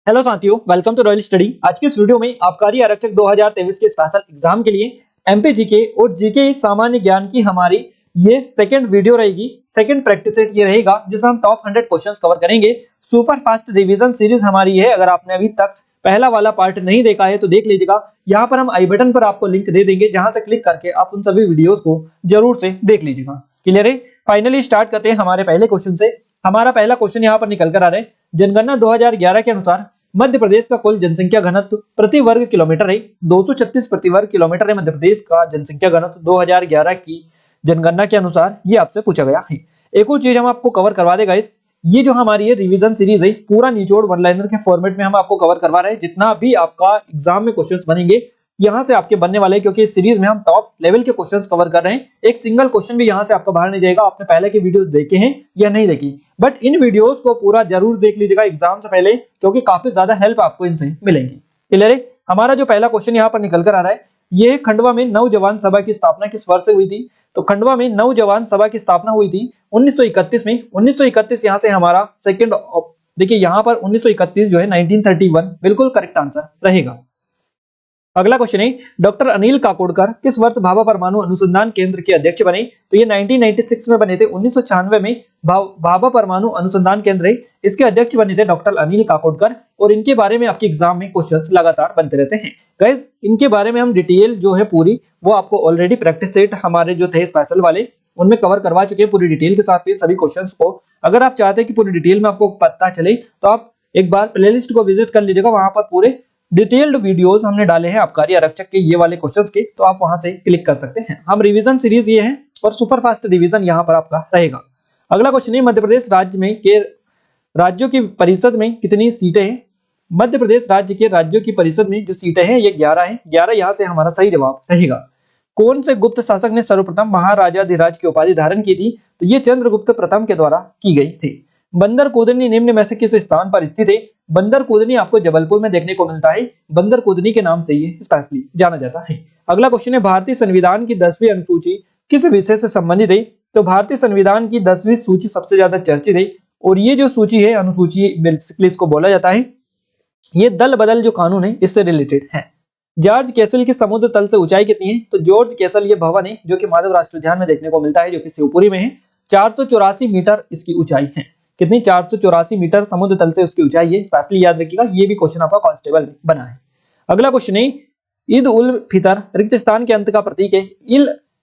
Hello साथियों, welcome to royal study. आज की इस वीडियो में आबकारी आरक्षक 2023 के स्पेशल एग्जाम के लिए एमपी जीके और जीके सामान्य ज्ञान की हमारी ये सेकंड वीडियो रहेगी। सेकंड प्रैक्टिस सेट ये रहेगा जिसमें हम टॉप 100 क्वेश्चंस कवर करेंगे। सुपर फास्ट रिवीजन सीरीज हमारी है। अगर आपने अभी तक पहला वाला पार्ट नहीं देखा है तो देख लीजिएगा। यहाँ पर हम आई बटन पर आपको लिंक दे देंगे, जहां से क्लिक करके आप उन सभी वीडियोस को जरूर से देख लीजिएगा। क्लियर है? फाइनली स्टार्ट करते हैं हमारे पहले क्वेश्चन से। हमारा पहला क्वेश्चन यहाँ पर निकल कर आ रहा है। जनगणना 2011 के अनुसार मध्य प्रदेश का कुल जनसंख्या घनत्व प्रति वर्ग किलोमीटर है 236 प्रति वर्ग किलोमीटर है। मध्य प्रदेश का जनसंख्या घनत्व 2011 की जनगणना के अनुसार ये आपसे पूछा गया है। एक और चीज हम आपको कवर करवा देगा। इस ये जो हमारी ये रिवीजन सीरीज है पूरा निचोड़ वन लाइनर के फॉर्मेट में हम आपको कवर करवा रहे हैं। जितना भी आपका एग्जाम में क्वेश्चंस बनेंगे यहाँ से आपके बनने वाले हैं, क्योंकि इस सीरीज में हम टॉप लेवल के क्वेश्चंस कवर कर रहे हैं। एक सिंगल क्वेश्चन भी यहाँ से आपका बाहर नहीं जाएगा। आपने पहले के वीडियो देखे हैं या नहीं देखी, बट इन वीडियोस को पूरा जरूर देख लीजिएगा एग्जाम से पहले, क्योंकि काफी ज्यादा हेल्प आपको इनसे मिलेगी। क्लियर है? हमारा जो पहला क्वेश्चन यहाँ पर निकल कर आ रहा है, ये खंडवा में नवजवान सभा की स्थापना किस वर्ष से हुई थी? तो खंडवा में नवजवान सभा की स्थापना हुई थी 1931 में। 1931 यहाँ से हमारा सेकंड, देखिए यहाँ पर 1931 जो है 1931 बिल्कुल करेक्ट आंसर रहेगा। अगला क्वेश्चन है, डॉक्टर अनिल काकोडकर किस वर्ष भाभा परमाणु अनुसंधान केंद्र के अध्यक्ष बने? तो ये 1996 में बने थे। 1996 में भाभा परमाणु अनुसंधान केंद्र है, इसके अध्यक्ष बने थे डॉक्टर अनिल काकोडकर। और इनके बारे में आपके एग्जाम में क्वेश्चंस लगातार बनते रहते हैं। गाइस, इनके बारे में हम डिटेल जो है पूरी वो आपको ऑलरेडी प्रैक्टिस सेट हमारे जो थे स्पेशल वाले उनमें कवर करवा चुके हैं पूरी डिटेल के साथ में सभी क्वेश्चंस को। अगर आप चाहते हैं कि पूरी डिटेल में आपको पता चले तो आप एक बार प्लेलिस्ट को विजिट कर लीजिएगा। वहां पर पूरे डिटेल्ड वीडियोस हमने डाले हैं आबकारी आरक्षक के ये वाले क्वेश्चंस के, तो आप वहां से क्लिक कर सकते हैं। हम रिवीजन सीरीज ये है और सुपर फास्ट रिवीजन यहाँ पर आपका रहेगा। अगला क्वेश्चन है, मध्य प्रदेश राज्य में के राज्यों की परिषद में कितनी सीटें हैं? मध्य प्रदेश राज्य के राज्यों की परिषद में जो सीटें हैं ये 11 हैं। 11 यहाँ से हमारा सही जवाब रहेगा। कौन से गुप्त शासक ने सर्वप्रथम महाराजाधिराज की उपाधि धारण की थी? तो ये चंद्रगुप्त प्रथम के द्वारा की गई थी। बंदर कूदनी निम्न में से किस स्थान पर स्थित है? बंदर कूदनी आपको जबलपुर में देखने को मिलता है। बंदर कूदनी के नाम से ये स्पेशली जाना जाता है। अगला क्वेश्चन है, भारतीय संविधान की 10वीं अनुसूची किस विषय से संबंधित है? तो भारतीय संविधान की 10वीं सूची सबसे ज्यादा चर्चित है। और ये जो सूची है, अनुसूची बेसिकली इसको बोला जाता है, ये दल बदल जो कानून है इससे रिलेटेड है। जॉर्ज कैसल की समुद्र तल से ऊंचाई कितनी है? तो जॉर्ज कैसल ये भवन है जो कि माधव राष्ट्रीय उद्यान में देखने को मिलता है, जो कि शिवपुरी में है। 484 मीटर इसकी ऊंचाई है। कितनी? 484 मीटर समुद्र तल से उसकी ऊंचाई है। स्पेशली याद रखिएगा, ये भी क्वेश्चन आपका कांस्टेबल में बना है। अगला क्वेश्चन है, ईद उल फितर रिक्त स्थान के अंत का प्रतीक है।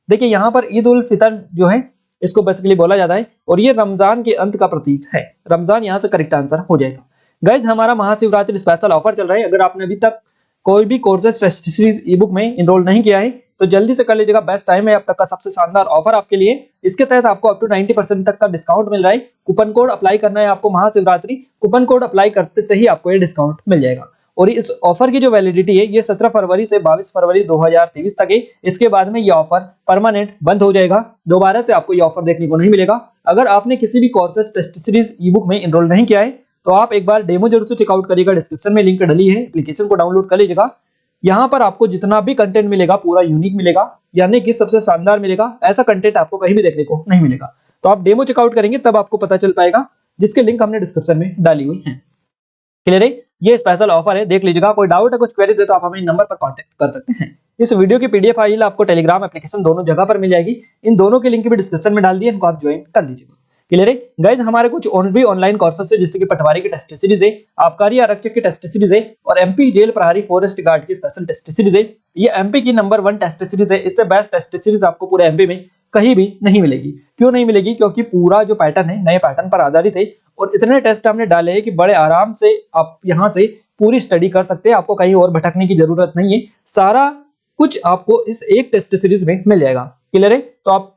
देखिए यहाँ पर ईद उल फितर जो है इसको बेसिकली बोला जाता है और ये रमजान के अंत का प्रतीक है। रमजान यहाँ से करेक्ट आंसर हो जाएगा। गाइज, हमारा महाशिवरात्रि स्पेशल ऑफर चल रहा है। अगर आपने अभी तक कोई भी courses test series e book में इनरोल नहीं किया है तो जल्दी से कर लीजिएगा। बेस्ट टाइम है अब तक का सबसे शानदार ऑफर आपके लिए। इसके तहत आपको अप टू 90% तक का डिस्काउंट मिल रहा है। कूपन कोड अप्लाई करना है आपको महाशिवरात्रि। कूपन कोड अप्लाई करते से ही आपको ये डिस्काउंट मिल जाएगा। और इस ऑफर की जो वैलिडिटी है ये 17 फरवरी से 22 फरवरी 2023 तक है। इसके बाद में ये ऑफर परमानेंट बंद हो जाएगा। दोबारा से आपको ये ऑफर देखने को नहीं मिलेगा। अगर आपने किसी भी courses test series e book में इनरोल नहीं किया है तो आप एक बार डेमो जरूर से चेकआउट करिएगा। डिस्क्रिप्शन में लिंक डली है, एप्लीकेशन को डाउनलोड कर लीजिएगा। यहाँ पर आपको जितना भी कंटेंट मिलेगा पूरा यूनिक मिलेगा, यानी कि सबसे शानदार मिलेगा। ऐसा कंटेंट आपको कहीं भी देखने को नहीं मिलेगा। तो आप डेमो चेकआउट करेंगे तब आपको पता चल पाएगा, जिसके लिंक हमने डिस्क्रिप्शन में डाली हुई है। क्लियर है? ये स्पेशल ऑफर है, देख लीजिएगा। कोई डाउट है, कुछ क्वेरीज है तो आप हमें नंबर पर कांटेक्ट कर सकते हैं। इस वीडियो की पीडीएफ फाइल आपको टेलीग्राम एप्लीकेशन दोनों जगह पर मिल जाएगी। इन दोनों के लिंक भी डिस्क्रिप्शन में डाल दिए, इनको आप ज्वाइन कर लीजिएगा। क्लियर है? गाइज, हमारे कुछ और भी ऑनलाइन कोर्सेज है, जैसे कि पटवारी की टेस्ट सीरीज है, आबकारी आरक्षक की टेस्ट सीरीज है और एमपी जेल प्रहरी फॉरेस्ट गार्ड की स्पेशल टेस्ट सीरीज है। ये एमपी की नंबर 1 टेस्ट सीरीज है। इससे बेस्ट टेस्ट सीरीज आपको पूरे एमपी में कहीं भी नहीं मिलेगी। क्यों नहीं मिलेगी? क्योंकि पूरा जो पैटर्न है नए पैटर्न पर आधारित है और इतने टेस्ट हमने डाले हैं कि बड़े आराम से आप यहाँ से पूरी स्टडी कर सकते हैं। आपको कहीं और भटकने की जरूरत नहीं है। सारा कुछ आपको इस एक टेस्ट सीरीज में मिल जाएगा। क्लियर है? तो आप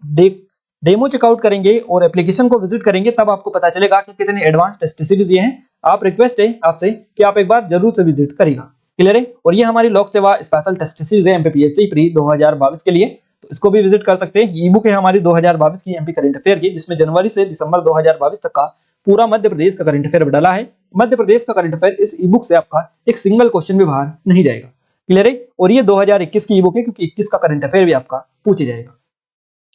डेमो चेकआउट करेंगे और एप्लीकेशन को विजिट करेंगे तब आपको पता चलेगा कि कितनी एडवांस टेस्ट सीरीज ये हैं। आप रिक्वेस्ट है आपसे कि आप एक बार जरूर से विजिट करिएगा। क्लियर है? और ये हमारी लोक सेवा स्पेशल टेस्ट सीरीज है एमपीपीएससी प्री 2022 के लिए, तो इसको भी विजिट कर सकते हैं। ई बुक है हमारी 2022 की एमपी करंट अफेयर की, जिसमें जनवरी से दिसंबर 2022 तक का पूरा मध्य प्रदेश का करंट अफेयर डाला है। मध्य प्रदेश का करंट अफेयर इस ई बुक से आपका एक सिंगल क्वेश्चन भी बाहर नहीं जाएगा। क्लियर है? और ये 2021 की ई बुक है, क्योंकि 21 का करंट अफेयर भी आपका पूछा जाएगा।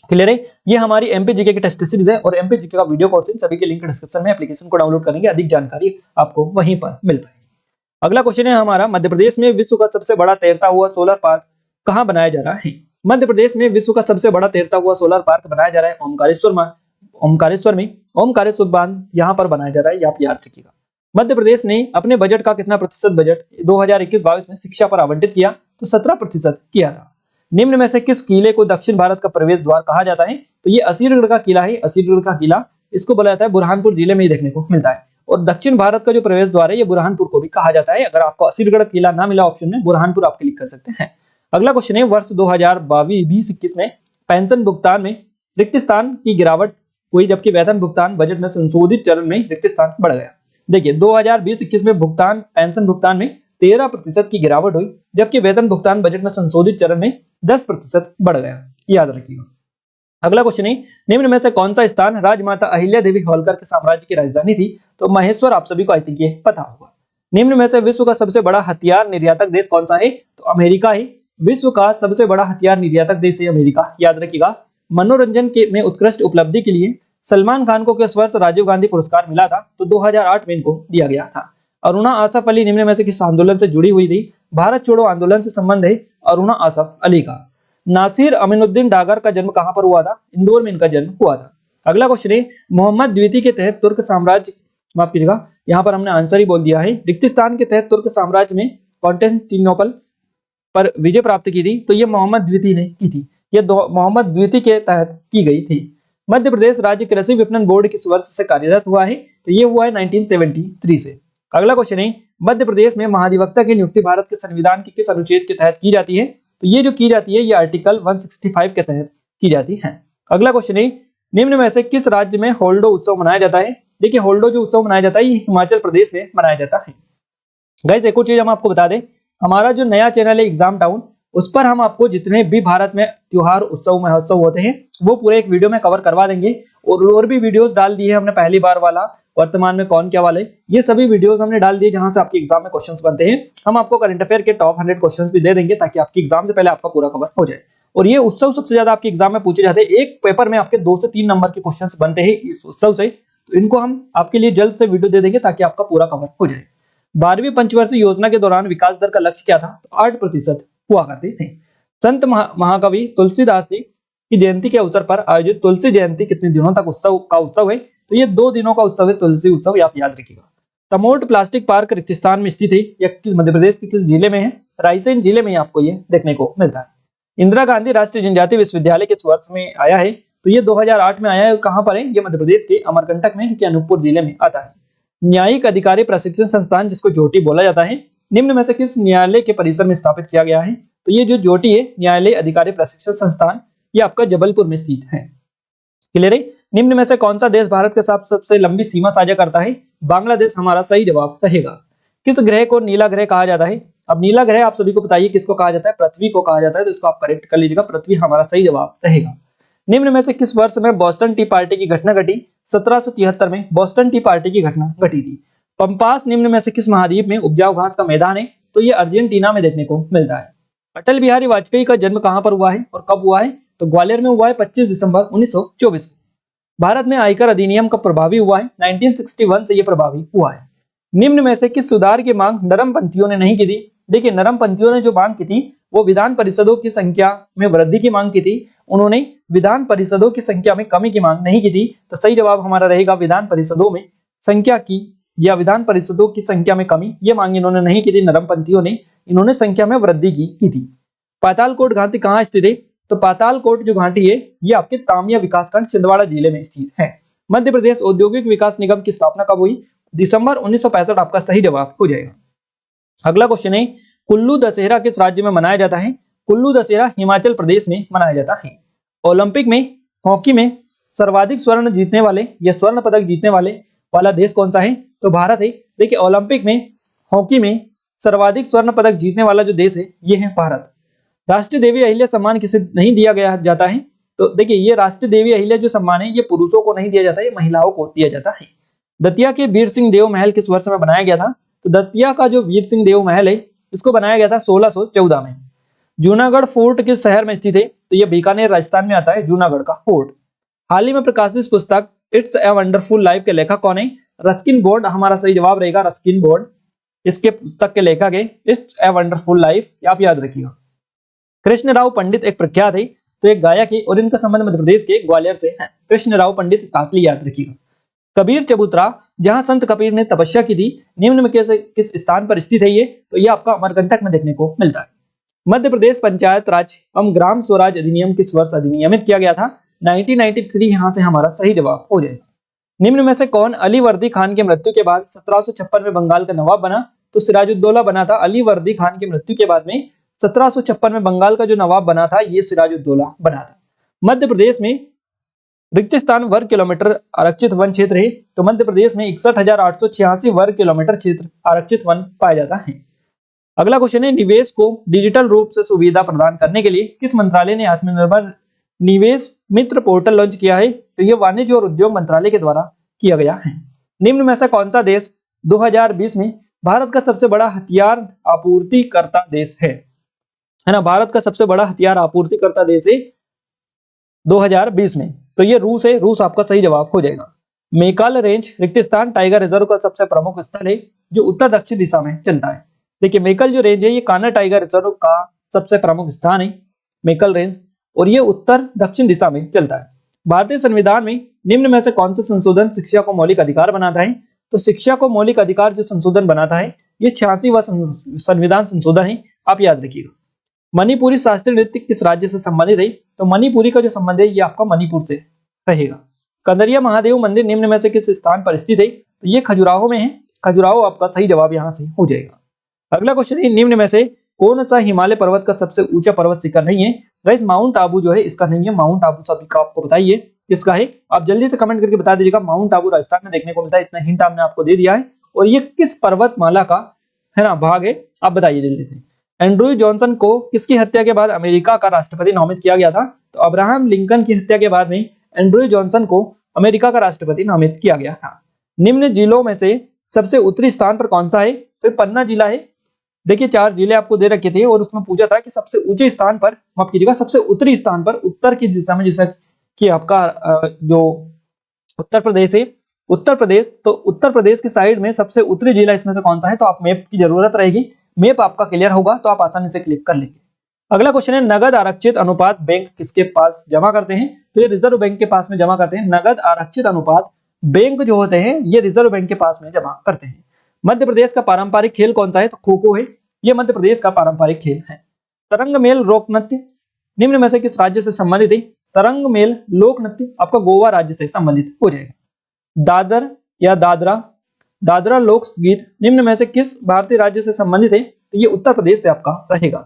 क्लियर है? ये हमारी एमपी जीके की टेस्ट सीरीज है और एमपी जीके का वीडियो कोर्स सभी के लिंक डिस्क्रिप्शन में, एप्लीकेशन को डाउनलोड करेंगे, अधिक जानकारी आपको वहीं पर मिल पाएगी। अगला क्वेश्चन है हमारा, मध्य प्रदेश में विश्व का सबसे बड़ा तैरता हुआ सोलर पार्क कहाँ बनाया जा रहा है? मध्य प्रदेश में विश्व का सबसे बड़ा तैरता हुआ सोलर पार्क बनाया जा रहा है ओमकारेश्वर में ओमकारेश्वर बांध यहाँ पर बनाया जा रहा है, ये आप याद रखिएगा। मध्य प्रदेश ने अपने बजट का कितना प्रतिशत बजट 2021-22 में शिक्षा पर आवंटित किया? तो 17% किया था। निम्न में से किस किले को दक्षिण भारत का प्रवेश द्वार कहा जाता है? तो ये असीरगढ़ का किला है। असीरगढ़ का किला इसको बोला जाता है, बुरहानपुर जिले में ही देखने को मिलता है। और दक्षिण भारत का जो प्रवेश द्वार है ये बुरहानपुर को भी कहा जाता है। अगर आपको असीरगढ़ किला ना मिला ऑप्शन में, बुरहानपुर आप क्लिक कर सकते हैं। अगला क्वेश्चन है, वर्ष 2022-21 में पेंशन भुगतान में रिक्त स्थान की गिरावट हुई, जबकि वेतन भुगतान बजट में संशोधित चरण में रिक्त स्थान बढ़ गया। देखिए 2020-21 में पेंशन भुगतान में 13% की गिरावट हुई, जबकि वेतन भुगतान बजट में संशोधित चरण में 10% बढ़ गया, याद रखिएगा। अगला क्वेश्चन है, निम्न में से कौन सा स्थान राजमाता अहिल्या देवी होलकर के साम्राज्य की राजधानी थी? तो महेश्वर, आप सभी को आई थिंक ये पता होगा। निम्न में से विश्व का सबसे बड़ा हथियार निर्यातक देश कौन सा है? तो अमेरिका है। विश्व का सबसे बड़ा हथियार निर्यातक देश है अमेरिका, याद रखिएगा। मनोरंजन के में उत्कृष्ट उपलब्धि के लिए सलमान खान को किस वर्ष राजीव गांधी पुरस्कार मिला था? तो 2008 में इनको दिया गया था। अरुणा आसफ अली निम्न में से किस आंदोलन से जुड़ी हुई थी? भारत छोड़ो आंदोलन से संबंध है अरुणा आसफ अली का। नासिर अमीनुद्दीन डागर का जन्म कहां पर हुआ था? इंदौर में इनका जन्म हुआ था। अगला क्वेश्चन है, मोहम्मद द्वितीय के तहत तुर्क साम्राज्य, माफ कीजिएगा यहाँ पर हमने आंसर ही बोल दिया है। रिक्त स्थान के तहत तुर्क साम्राज्य में कॉन्स्टेंटिनोपल पर विजय प्राप्त की थी, तो ये मोहम्मद द्वितीय ने की थी। ये मोहम्मद द्वितीय के तहत की गई थी। मध्य प्रदेश राज्य कृषि विपणन बोर्ड किस वर्ष से कार्यरत हुआ है? तो ये हुआ है 1973 से। अगला क्वेश्चन है, मध्य प्रदेश में महाधिवक्ता की नियुक्ति भारत के संविधान के किस अनुच्छेद के तहत की जाती है? तो ये जो की जाती है ये आर्टिकल 165 के तहत की जाती है। अगला क्वेश्चन है, निम्न में से किस राज्य में होल्डो उत्सव मनाया जाता है? देखिए होल्डो जो उत्सव मनाया जाता है ये हिमाचल प्रदेश में मनाया जाता है। गाइस एक और चीज हम आपको बता दें, हमारा जो नया चैनल है एग्जाम टाउन, उस पर हम आपको जितने भी भारत में त्योहार उत्सव महोत्सव होते हैं वो पूरे एक वीडियो में कवर करवा देंगे। और भी वीडियोस डाल दिए हमने, पहली बार वाला, वर्तमान में कौन क्या वाले, ये सभी वीडियोस हमने डाल दिए जहां से आपके एग्जाम में क्वेश्चंस बनते हैं। हम आपको करंट अफेयर के टॉप 100 क्वेश्चंस भी दे देंगे ताकि आपके एग्जाम से पहले आपका पूरा कवर हो जाए। और ये उत्सव सबसे ज्यादा आपके एग्जाम में पूछे जाते हैं। एक पेपर में आपके 2 से 3 नंबर के क्वेश्चन बनते हैं इस उत्सव से, तो इनको हम आपके लिए जल्द से वीडियो दे देंगे ताकि आपका पूरा कवर हो जाए। 12वीं पंचवर्षीय योजना के दौरान विकास दर का लक्ष्य क्या था? तो 8% हुआ करते थे। संत महाकवि तुलसीदास जी की जयंती के अवसर पर आयोजित तुलसी जयंती कितने दिनों तक उत्सव है? तो ये 2 दिनों का उत्सव है, तुलसी उत्सव, आप याद रखिएगा। तमोट प्लास्टिक पार्क रिक्तिस्थान में स्थित है या मध्य प्रदेश के किस जिले में है? रायसेन जिले में आपको ये देखने को मिलता है। इंदिरा गांधी राष्ट्रीय जनजातीय विश्वविद्यालय किस वर्ष में आया है? तो ये 2008 में आया है। कहां पर है? ये मध्य प्रदेश के अमरकंटक में, जो कि अनूपपुर जिले में आता है। न्यायिक अधिकारी प्रशिक्षण संस्थान जिसको जोटी बोला जाता है, निम्न में से किस न्यायालय के परिसर में स्थापित किया गया है? तो ये जो जोटी है न्यायालय अधिकारी प्रशिक्षण संस्थान, ये आपका जबलपुर में स्थित है। क्लियर है? निम्न में से कौन सा देश भारत के साथ सबसे लंबी सीमा साझा करता है? बांग्लादेश हमारा सही जवाब रहेगा। किस ग्रह को नीला ग्रह कहा जाता है? अब नीला ग्रह आप सभी को बताइए किसको कहा जाता है? पृथ्वी को कहा जाता है, तो इसको आप करेक्ट कर लीजिएगा, पृथ्वी हमारा सही जवाब रहेगा। निम्न में से किस वर्ष में बोस्टन टी पार्टी की घटना घटी? 1773 में बोस्टन टी पार्टी की घटना घटी थी। पंपास निम्न में से किस महाद्वीप में उपजाऊ घास का मैदान है? तो ये अर्जेंटीना में देखने को मिलता है। अटल बिहारी वाजपेयी का जन्म कहां पर हुआ है और कब हुआ है? तो ग्वालियर में हुआ है 25 दिसंबर 1924 को। भारत में आयकर अधिनियम कब प्रभावी हुआ है? 1961 से यह प्रभावी हुआ है। निम्न में से किस सुधार की मांग नरमपंथियों ने नहीं की थी? देखिए नरमपंथियों ने जो मांग की थी वो विधान परिषदों की संख्या में वृद्धि की मांग की थी। उन्होंने विधान परिषदों की संख्या में कमी की मांग नहीं की थी। तो सही जवाब हमारा रहेगा विधान परिषदों में संख्या की या विधान परिषदों की संख्या में कमी, ये मांग इन्होंने नहीं की थी नरमपंथियों ने, इन्होंने संख्या में वृद्धि की थी। पातालकोट घाटी कहाँ स्थित है? तो पातालकोट जो घाटी है ये आपके तामिया विकासखंड छिंदवाड़ा जिले में स्थित है। मध्य प्रदेश औद्योगिक विकास निगम की स्थापना कब हुई? दिसंबर 1965 आपका सही जवाब हो जाएगा। अगला क्वेश्चन है, कुल्लू दशहरा किस राज्य में मनाया जाता है? कुल्लू दशहरा हिमाचल प्रदेश में मनाया जाता है। ओलंपिक में हॉकी में सर्वाधिक स्वर्ण जीतने वाले या स्वर्ण पदक जीतने वाला देश कौन सा है? तो भारत है। देखिए ओलंपिक में हॉकी में सर्वाधिक स्वर्ण पदक जीतने वाला जो देश है ये है भारत। राष्ट्रीय देवी अहिल्या सम्मान किसे नहीं दिया गया जाता है? तो देखिए ये राष्ट्रीय देवी अहिल्या जो सम्मान है ये पुरुषों को नहीं दिया जाता है, ये महिलाओं को दिया जाता है। दतिया के वीर सिंह देव महल किस वर्ष में बनाया गया था? तो दतिया का जो वीर सिंह देव महल है इसको बनाया गया था 1614 में। जूनागढ़ फोर्ट किस शहर में स्थित है? तो ये बीकानेर राजस्थान में आता है जूनागढ़ का फोर्ट। हाल ही में प्रकाशित पुस्तक इट्स ए वंडरफुल लाइफ के लेखक कौन है? रस्किन बॉन्ड हमारा सही जवाब रहेगा, रस्किन बॉन्ड। इसके पुस्तक के लेखक है इट्स ए वंडरफुल लाइफ, आप याद रखिएगा। कृष्णराव पंडित एक प्रख्यात है, तो एक गायक है और इनका संबंध मध्य प्रदेश के ग्वालियर से है। कृष्णराव पंडित इसका असली याद रखिएगा। कबीर चबूतरा, जहां संत कबीर ने तपस्या की थी, निम्न में किस स्थान पर स्थित है ये? तो ये आपका अमरकंटक में देखने को मिलता है। मध्य प्रदेश पंचायत राज एवं ग्राम स्वराज अधिनियम किस वर्ष अधिनियमित किया गया था? 1993। यहां से हमारा सही जवाब हो जाएगा। निम्न में से कौन अली वर्दी खान की मृत्यु के बाद 1756 में बंगाल का नवाब बना? तो सिराजुद्दौला बना था। अली वर्दी खान की मृत्यु के बाद में 1756 में बंगाल का जो नवाब बना था ये सिराजुद्दौला बना था। मध्य प्रदेश में रिक्त स्थान वर्ग किलोमीटर आरक्षित वन क्षेत्र है, तो मध्य प्रदेश में 61,886 वर्ग किलोमीटर क्षेत्र आरक्षित वन पाया जाता है। अगला क्वेश्चन है, निवेश को डिजिटल रूप से सुविधा प्रदान करने के लिए किस मंत्रालय ने आत्मनिर्भर निवेश मित्र पोर्टल लॉन्च किया है? तो यह वाणिज्य और उद्योग मंत्रालय के द्वारा किया गया है। निम्न में से कौन सा देश 2020 में भारत का सबसे बड़ा हथियार आपूर्तिकर्ता देश है ना? भारत का सबसे बड़ा हथियार आपूर्तिकर्ता देश है 2020 में, तो ये रूस है। रूस आपका सही जवाब हो जाएगा। मेकाल रेंज रिक्त स्थान टाइगर रिजर्व का सबसे प्रमुख स्थल है जो उत्तर दक्षिण दिशा में चलता है। देखिए मेकल जो रेंज है ये कान्हा टाइगर रिजर्व का सबसे प्रमुख स्थान है, मेकल रेंज, और ये उत्तर दक्षिण दिशा में चलता है। भारतीय संविधान में निम्न में से कौन सा संशोधन शिक्षा को मौलिक अधिकार बनाता है? तो शिक्षा को मौलिक अधिकार जो संशोधन बनाता है ये 86वां संविधान संशोधन है, आप याद रखिएगा। मणिपुरी शास्त्रीय नृत्य किस राज्य से संबंधित है? तो मणिपुरी का जो संबंध है ये आपका मणिपुर से रहेगा। कंदरिया महादेव मंदिर निम्न में से किस स्थान पर स्थित है? तो ये खजुराहो में है। खजुराहो आपका सही जवाब यहाँ से हो जाएगा। अगला क्वेश्चन है, निम्न में से कौन सा हिमालय पर्वत का सबसे ऊंचा पर्वत शिखर नहीं है? गाइस माउंट आबू जो है इसका नहीं है। माउंट आबू सभी का आपको बताइए किसका है, आप जल्दी से कमेंट करके बता दीजिएगा। माउंट आबू राजस्थान में देखने को मिलता है, इतना हिंट हमने आपको दे दिया है। और ये किस पर्वतमाला का है ना भाग है, आप बताइए जल्दी से। एंड्रयू जॉनसन को किसकी हत्या के बाद अमेरिका का राष्ट्रपति नामित किया गया था? तो अब्राहम लिंकन की हत्या के बाद में एंड्रयू जॉनसन को अमेरिका का राष्ट्रपति नामित किया गया था। निम्न जिलों में से सबसे उत्तरी स्थान पर कौन सा है? तो पन्ना जिला है। देखिए 4 जिले आपको दे रखे थे और उसमें पूछा था कि सबसे ऊंचे स्थान पर, माफ कीजिएगा सबसे उत्तरी स्थान पर उत्तर की दिशा में, जैसा कि आपका जो उत्तर प्रदेश है, उत्तर प्रदेश, तो उत्तर प्रदेश की साइड में सबसे उत्तरी जिला इसमें से कौन सा है? तो आप मैप की जरूरत रहेगी, मैप आपका क्लियर होगा तो आप आसानी से क्लिक कर लेंगे। अगला क्वेश्चन है, नगद आरक्षित अनुपात बैंक किसके पास जमा करते हैं? तो ये रिजर्व बैंक के पास में जमा करते हैं। नगद आरक्षित अनुपात बैंक जो होते हैं ये रिजर्व बैंक के पास में जमा करते हैं। मध्य प्रदेश का पारंपरिक खेल कौन सा है? तो खो खो है, ये मध्य प्रदेश का पारंपरिक खेल है। तरंग मेल लोक नृत्य निम्न में से किस राज्य से संबंधित है? तरंग मेल लोक नृत्य आपका गोवा राज्य से संबंधित हो जाएगा। दादर या दादरा लोक गीत निम्न में से किस भारतीय राज्य से संबंधित है? तो ये उत्तर प्रदेश से आपका रहेगा।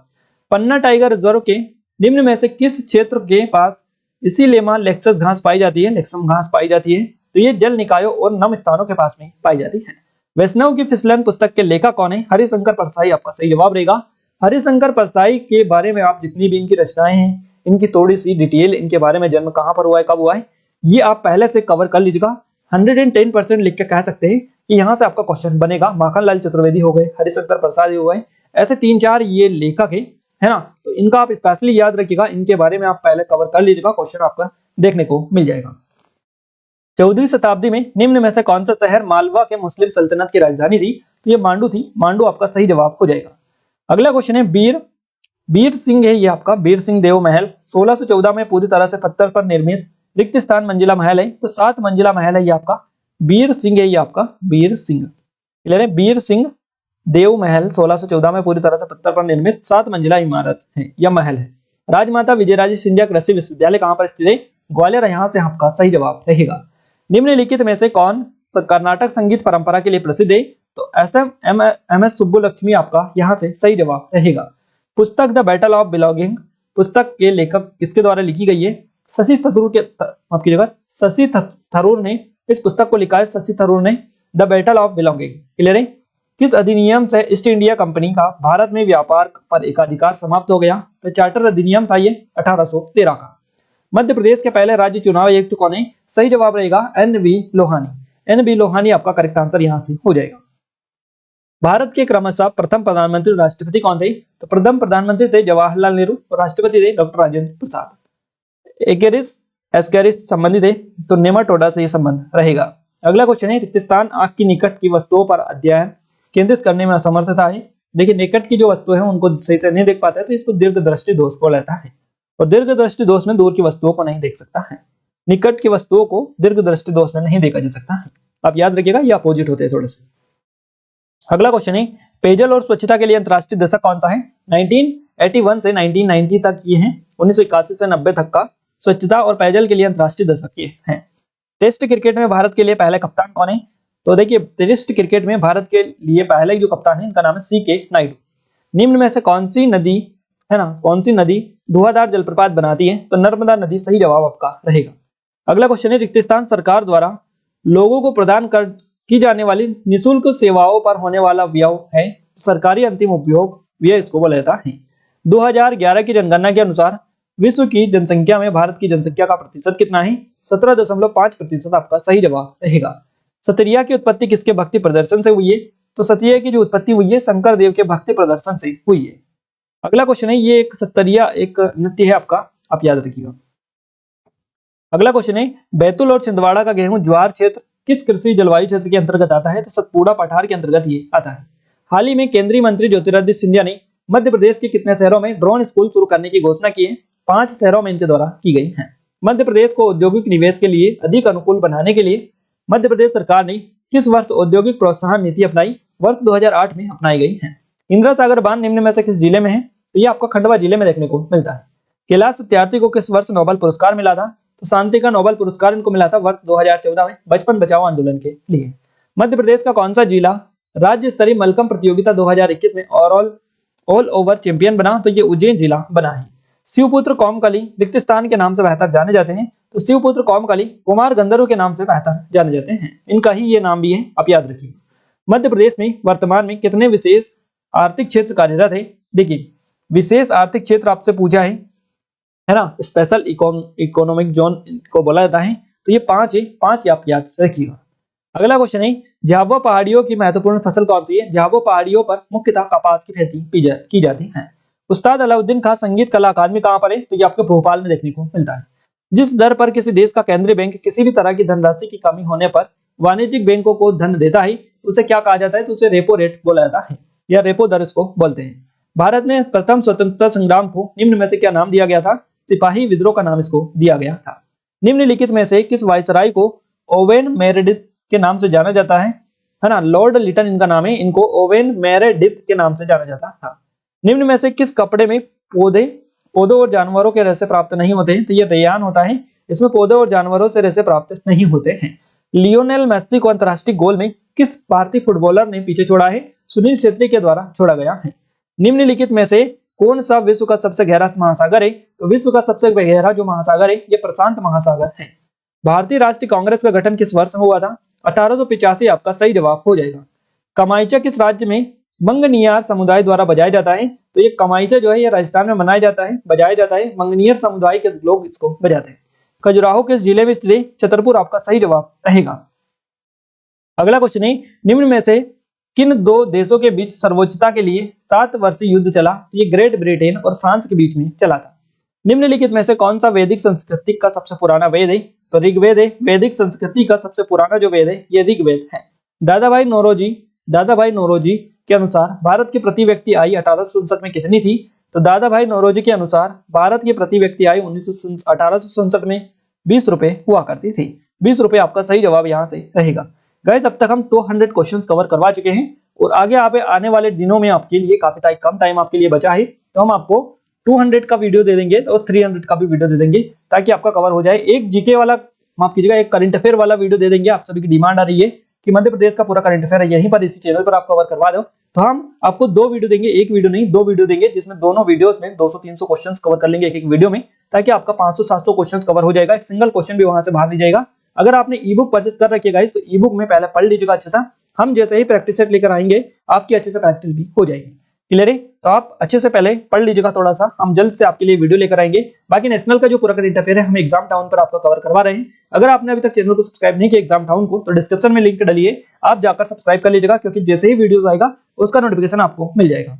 पन्ना टाइगर रिजर्व के निम्न में से किस क्षेत्र के पास इसीलेमा लेक्सस घास पाई जाती है? लेक्सम घास पाई जाती है, तो ये जल निकायों और नम स्थानों के पास में पाई जाती है। वैष्णव की फिसलन पुस्तक के लेखक कौन है? हरिशंकर परसाई आपका सही जवाब रहेगा। हरिशंकर परसाई के बारे में आप जितनी भी इनकी रचनाएं हैं, इनकी थोड़ी सी डिटेल, इनके बारे में जन्म कहां पर हुआ है, कब हुआ है, ये आप पहले से कवर कर लीजिएगा। 110% लिख के कह सकते हैं कि यहाँ से आपका क्वेश्चन बनेगा। माखनलाल चतुर्वेदी हो गए, हरिशंकर प्रसाद हो गए, ऐसे 3-4 ये लेखक है ना, तो इनका आप स्पेशली याद रखिएगा, इनके बारे में आप पहले कवर कर लीजिएगा, क्वेश्चन आपका देखने को मिल जाएगा। 14वीं शताब्दी में निम्न में से कौन सा शहर मालवा के मुस्लिम सल्तनत की राजधानी थी? तो ये मांडू थी। मांडू आपका सही जवाब हो जाएगा। अगला क्वेश्चन है, बीर सिंह है ये आपका, बीर सिंह देव महल 1614 में पूरी तरह से पत्थर पर निर्मित रिक्त स्थान मंजिला महल है, तो 7 मंजिला महल है ये आपका। बीर सिंह है ये आपका, बीर सिंह क्लियर है। बीर सिंह देव महल 1614 में पूरी तरह से पत्थर पर निर्मित 7 मंजिला इमारत है या महल है। राजमाता विजयराजे सिंधिया कृषि विश्वविद्यालय कहां पर स्थित है? ग्वालियर, यहां से आपका सही जवाब रहेगा। निम्नलिखित में से कौन कर्नाटक संगीत परंपरा के लिए प्रसिद्ध है? तो एम एस सुब्बुलक्ष्मी आपका यहां से सही जवाब रहेगा। पुस्तक द बैटल ऑफ बिलोंगिंग पुस्तक के लेखक किसके द्वारा लिखी गई है? शशि थरूर ने इस पुस्तक को लिखा है। शशि थरूर ने the battle of belonging clear है। किस अधिनियम से ईस्ट इंडिया कंपनी का भारत में व्यापार पर एकाधिकार समाप्त हो गया? तो चार्टर अधिनियम था ये 1813 का। मध्य प्रदेश के पहले राज्य चुनाव आयुक्त कौन है? सही जवाब रहेगा NB लोहानी। NB लोहानी आपका करेक्ट आंसर यहां से हो जाएगा। भारत के क्रमशः प्रथम प्रधानमंत्री राष्ट्रपति कौन थे? तो प्रथम प्रधानमंत्री थे जवाहरलाल नेहरू और राष्ट्रपति थे डॉक्टर राजेंद्र प्रसाद। एस्केरिस संबंधित है, तो नेमाटोडा से यह संबंध रहेगा। अगला क्वेश्चन है, रिक्त स्थान आंख की निकट की वस्तुओं पर अध्ययन केंद्रित करने में असमर्थता है। देखिए निकट की जो वस्तु है उनको सही से नहीं देख पाता है तो इसको दीर्घदृष्टि दोष बोला जाता है। और दीर्घदृष्टि दोष में दूर की वस्तुओं को नहीं देख सकता है, निकट की वस्तुओं को दीर्घदृष्टि दोष में नहीं देखा जा सकता है। आप याद रखिएगा ये अपोजिट होते हैं थोड़े से। अगला क्वेश्चन है पेयजल और स्वच्छता के लिए अंतरराष्ट्रीय दशक कौन सा है? 1981 से 1990 तक ये है, 1981 से 90 तक का स्वच्छता और पेयजल के लिए अंतरराष्ट्रीय दशक ये है। टेस्ट क्रिकेट में भारत के लिए पहले कप्तान कौन है? तो देखिए टेस्ट क्रिकेट में भारत के लिए पहले जो कप्तान है इनका नाम है CK नायडू। निम्न में से कौन सी नदी है ना, कौन सी नदी धुआंधार जलप्रपात बनाती है? तो नर्मदा नदी सही जवाब आपका रहेगा। अगला क्वेश्चन है रिक्त स्थान सरकार द्वारा लोगों को प्रदान की जाने वाली निःशुल्क सेवाओं पर होने वाला व्यय है, सरकारी अंतिम उपयोग व्यय इसको बोला जाता है। 2011 की जनगणना के अनुसार विश्व की जनसंख्या में भारत की जनसंख्या का प्रतिशत कितना है? 17.5% आपका सही जवाब रहेगा। सतरिया की उत्पत्ति किसके भक्ति प्रदर्शन से हुई है? तो सतरिया की जो उत्पत्ति हुई है शंकर देव के भक्ति प्रदर्शन से हुई है। अगला क्वेश्चन है ये एक सतरिया एक नृत्य है आपका, आप याद रखिएगा। अगला क्वेश्चन है बैतूल और छिंदवाड़ा का गेहूं ज्वार क्षेत्र किस कृषि जलवायु क्षेत्र के अंतर्गत आता है? तो सतपुड़ा पठार के अंतर्गत ये आता है। हाल ही में केंद्रीय मंत्री ज्योतिरादित्य सिंधिया ने मध्य प्रदेश के कितने शहरों में ड्रोन स्कूल शुरू करने की घोषणा की है? 5 शहरों में इनके द्वारा की गई है। मध्य प्रदेश को औद्योगिक निवेश के लिए अधिक अनुकूल बनाने के लिए मध्य प्रदेश सरकार ने किस वर्ष औद्योगिक प्रोत्साहन नीति अपनाई? वर्ष 2008 में अपनाई गई है। इंदिरा सागर बांध निम्न में से किस जिले में है? तो ये आपको खंडवा जिले में देखने को मिलता है। कैलाश सत्यार्थी को किस वर्ष नोबेल पुरस्कार मिला था? तो शांति का नोबेल पुरस्कार इनको मिला था वर्ष 2014 में बचपन बचाओ आंदोलन के लिए। मध्य प्रदेश का कौन सा जिला राज्य स्तरीय मलखंभ प्रतियोगिता 2021 में ऑल ओवर चैंपियन बना? तो ये उज्जैन जिला बना है। शिवपुत्र कौमकली रिक्त स्थान के नाम से बेहतर जाने जाते हैं, तो शिवपुत्र कौमकली कुमार गंधर्व के नाम से बेहतर जाने जाते हैं, इनका ही ये नाम भी है, आप याद रखिए। मध्य प्रदेश में वर्तमान में कितने विशेष आर्थिक क्षेत्र कार्यरत है? देखिए विशेष आर्थिक क्षेत्र आपसे पूछा है ना, स्पेशल इकोनॉमिक जोन को बोला जाता है, तो ये 5 है, 5 आप याद रखिएगा। अगला क्वेश्चन है झाबुआ पहाड़ियों की महत्वपूर्ण फसल कौन सी है? झाबुआ पहाड़ियों पर मुख्यतः कपास की खेती की जाती है। उस्ताद अलाउद्दीन खान संगीत कला अकादमी कहाँ पर है? तो ये आपको भोपाल में देखने को मिलता है। जिस दर पर किसी देश का केंद्रीय बैंक किसी भी तरह की धनराशि की कमी होने पर वाणिज्यिक बैंकों को धन देता है उसे क्या कहा जाता है? तो उसे रेपो रेट बोला जाता है या रेपो दर इसको बोलते हैं। भारत में प्रथम स्वतंत्रता संग्राम को निम्न में से क्या नाम दिया गया था? सिपाही विद्रोह का नाम इसको दिया गया था। निम्नलिखित में से किस वायसराय को ओवेन मेरेडिथ के नाम से जाना जाता है ना? लॉर्ड लिटन इनका नाम है, इनको ओवेन मेरेडिथ के नाम से जाना जाता था। निम्न में से किस कपड़े में पौधों और जानवरों के रेशे प्राप्त नहीं होते हैं? तो ये रेयान होता है, इसमें पौधों और जानवरों से रेशे प्राप्त नहीं होते हैं। लियोनेल मेसी को अंतरराष्ट्रीय गोल में किस भारतीय फुटबॉलर ने पीछे छोड़ा है? सुनील छेत्री के द्वारा छोड़ा गया है। निम्नलिखित में से कौन सा विश्व का सबसे गहरा महासागर है? तो विश्व का सबसे गहरा जो महासागर है ये प्रशांत महासागर है। भारतीय राष्ट्रीय कांग्रेस का गठन किस वर्ष में हुआ था? 1885 आपका सही जवाब हो जाएगा। कमाईचा किस राज्य में मंगनियार समुदाय द्वारा बजाया जाता है? तो ये कमाईचा जो है ये राजस्थान में मनाया जाता है, बजाया जाता है, मंगनियर समुदाय के लोग इसको बजाते हैं। खजुराहो किस जिले में स्थित है? छतरपुर आपका सही जवाब रहेगा। अगला क्वेश्चन है निम्न में से किन 2 देशों के बीच सर्वोच्चता के लिए 7 वर्षीय युद्ध चला? तो ये ग्रेट ब्रिटेन और फ्रांस के बीच में चला था। निम्नलिखित में से कौन सा वैदिक संस्कृति का सबसे पुराना वेद है? तो ऋग्वेद है। वैदिक संस्कृति का सबसे पुराना जो वेद है ये ऋग्वेद है। दादाभाई नौरोजी के अनुसार भारत की प्रति व्यक्ति आय 1867 में कितनी थी? तो दादाभाई नौरोजी के अनुसार भारत की प्रति व्यक्ति आय 1867 में 20 रुपए हुआ करती थी। 20 रुपए आपका सही जवाब यहाँ से रहेगा। गाइस अब तक हम 200 क्वेश्चंस कवर करवा चुके हैं और आगे आने वाले दिनों में आपके लिए काफी कम टाइम आपके लिए बचा है, तो हम आपको 200 का वीडियो दे देंगे और 300 का भी वीडियो दे देंगे ताकि आपका कवर हो जाए। एक जीके वाला माफ कीजिएगा, एक करंट अफेयर वाला वीडियो दे देंगे। आप सभी की डिमांड आ रही है कि मध्य प्रदेश का पूरा करंट अफेयर यहीं पर इसी चैनल पर आप कवर करवा दो, तो हम आपको 2 वीडियो देंगे, एक वीडियो नहीं 2 वीडियो देंगे, जिसमें दोनों वीडियोस में 200-300 क्वेश्चंस कवर कर लेंगे एक वीडियो में, ताकि आपका 500-700 क्वेश्चंस कवर हो जाएगा। एक सिंगल क्वेश्चन भी वहां से बाहर नहीं जाएगा। अगर आपने ई बुक परचेस कर रखी है गाइस, तो ई बुक में पहले पढ़ लीजिएगा अच्छे से। हम जैसे ही प्रैक्टिस सेट लेकर आएंगे आपकी अच्छे से प्रैक्टिस भी हो जाएगी। क्लियर है? तो आप अच्छे से पहले पढ़ लीजिएगा थोड़ा सा, हम जल्द से आपके लिए वीडियो लेकर आएंगे। बाकी नेशनल का जो पूरा करंट अफेयर है हम एग्जाम टाउन पर आपका कवर करवा रहे हैं। अगर आपने अभी तक चैनल को सब्सक्राइब नहीं किया एग्जाम टाउन को, तो डिस्क्रिप्शन में लिंक डालिए, आप जाकर सब्सक्राइब कर लीजिएगा, क्योंकि जैसे ही वीडियोस आएगा उसका नोटिफिकेशन आपको मिल जाएगा।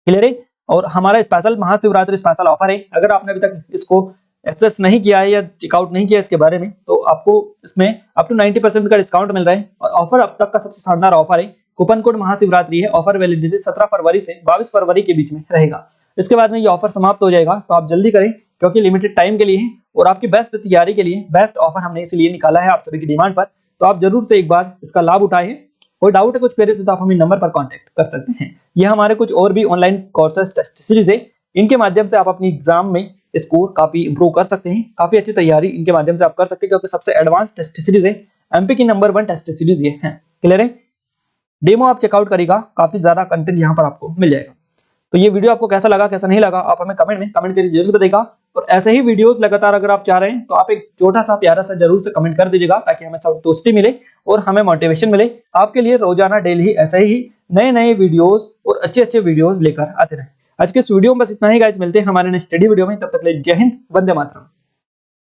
क्लियर है? और हमारा स्पेशल महाशिवरात्रि स्पेशल ऑफर है, अगर आपने अभी तक इसको एक्सेस नहीं किया है या चेकआउट नहीं किया इसके बारे में, तो आपको इसमें अप टू 90% का डिस्काउंट मिल रहा है। और ऑफर अब तक का सबसे शानदार ऑफर है, कूपन कोड महाशिवरात्रि है, ऑफर वैलिडिटी 17 फरवरी से 22 फरवरी के बीच में रहेगा। इसके बाद में ये ऑफर समाप्त हो जाएगा, तो आप जल्दी करें क्योंकि लिमिटेड टाइम के लिए है और आपकी बेस्ट तैयारी के लिए बेस्ट ऑफर हमने इसलिए निकाला है आप सभी की डिमांड पर। तो आप जरूर से एक बार इसका लाभ उठाएं। कोई डाउट है, कुछ क्वेरी तो आप हमें नंबर पर कांटेक्ट कर सकते हैं। ये हमारे कुछ और भी ऑनलाइन कोर्सेज टेस्ट सीरीज है, इनके माध्यम से आप अपनी एग्जाम में स्कोर काफी इंप्रूव कर सकते हैं। काफी अच्छी तैयारी इनके माध्यम से आप कर सकते हैं क्योंकि सबसे एडवांस टेस्ट सीरीज है, एमपी की नंबर 1 टेस्ट सीरीज ये है। क्लियर है? डेमो आप चेकआउट करेगा, काफी ज्यादा कंटेंट यहाँ पर आपको मिल जाएगा। तो ये वीडियो आपको कैसा लगा कैसा नहीं लगा आप हमें कमेंट करके जरूर बताइएगा। और ऐसे ही वीडियोस लगातार अगर आप चाह रहे हैं तो आप एक छोटा सा प्यारा सा जरूर से कमेंट कर दीजिएगा ताकि हमें संतुष्टि मिले और हमें मोटिवेशन मिले आपके लिए रोजाना डेली ऐसे ही नए वीडियोस और अच्छे वीडियोस लेकर आते रहे। आज के इस वीडियो में बस इतना ही गाइस, मिलते हैं हमारे नेक्स्ट स्टडी वीडियो में, तब तक के लिए जय हिंद, वंदे मातरम।